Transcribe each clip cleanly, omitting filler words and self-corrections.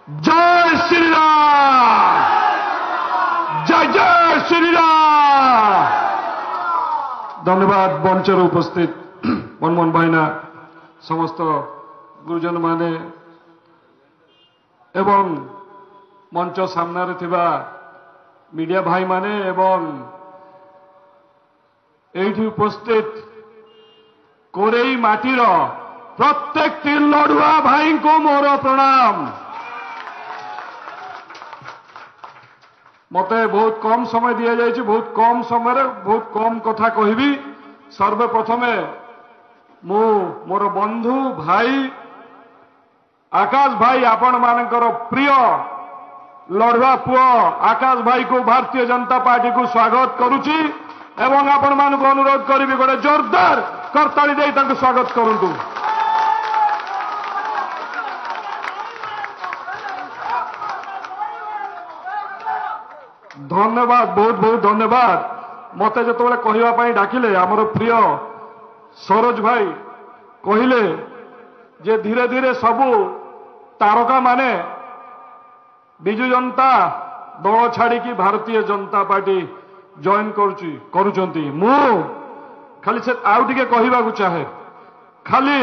जय श्री राम, जय जय श्री राम। धन्यवाद मंचर उपस्थित मनमोहन भाईना समस्त गुरुजन माने एवं मंच सामने थिबा मीडिया भाई माने एवं एठी उपस्थित कोरेई माटीर प्रत्येक लड़ुआ भाई को मोर प्रणाम। मते बहुत कम समय दिया जाए, बहुत कम समय बहुत कम कथा कहबी। सर्वप्रथमे मु मोर बंधु भाई आकाश भाई आपण मानकर प्रिय लड़ुआ पुओ आकाश भाई को भारतीय जनता पार्टी को स्वागत करुची एवं आपण मान को अनुरोध करी गोटे जोरदार करताली दे तांको स्वागत करंतु। धन्यवाद, बहुत बहुत धन्यवाद। मते जो कहवाई डाकिले आमर प्रिय सरोज भाई कहले जे धीरे धीरे सबू तारका माने बिजु जनता दल छाड़ी भारतीय जनता पार्टी जॉइन करुचंती। मु खाली से आउ टिके कहवाकू चाहे, खाली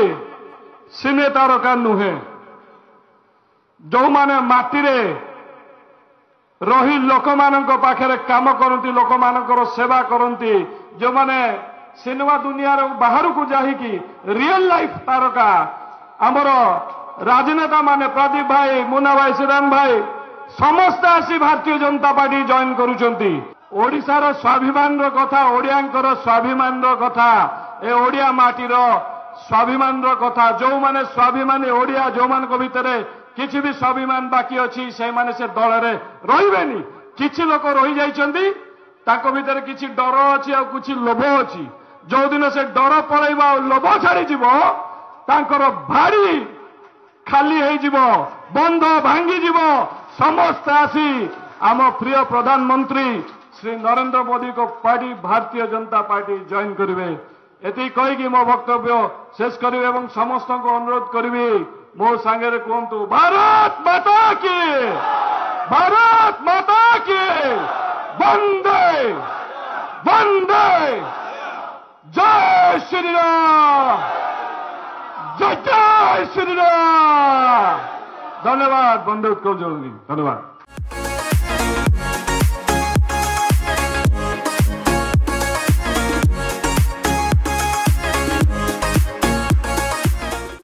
सिने तारका नुहे, जो माने माटीरे रही लोक मानक पाखरे काम करती, लोक मानकर सेवा करती, जो माने सिनेमा दुनिया बाहर को जाहिकी रियल लाइफ तारका आमर राजनेता माने प्रदीप भाई, मुन्ना भाई, श्रीराम भाई समस्त आसी भारतीय जनता पार्टी जॉइन करुचंती। ओडिशार स्वाभिमान कथा, ओडियांकर स्वाभिमान कथा, ए ओडिया माटीर स्वाभिमान कथा, जो माने स्वाभिमानी ओडिया जो मान भितर किसी भी स्वाभिमान बाकी अच्छी से माने से दल रे रहिबेनी। किछि लोक रही जाइछंती, ताको भितर किछि डर अछि आ किछि लोभ अछि। जो दिन से डर पळैबा लोभ छाड़ी जीवो तांकर भारी खाली हो जीवो, बंध भांगी जीवो। समस्त आसी आम प्रिय प्रधानमंत्री श्री नरेंद्र मोदी को party Bharatiya Janata party join करेंगे। एति कहीकि मो वक्तव्य शेष करी एवं समस्त को अनुरोध करी मो सांगे कहतु भारत माता की, भारत माता की, वंदे वंदे, जय श्री राम, जय जय श्री राम। धन्यवाद। वंदे उत्कल जरूरी, धन्यवाद।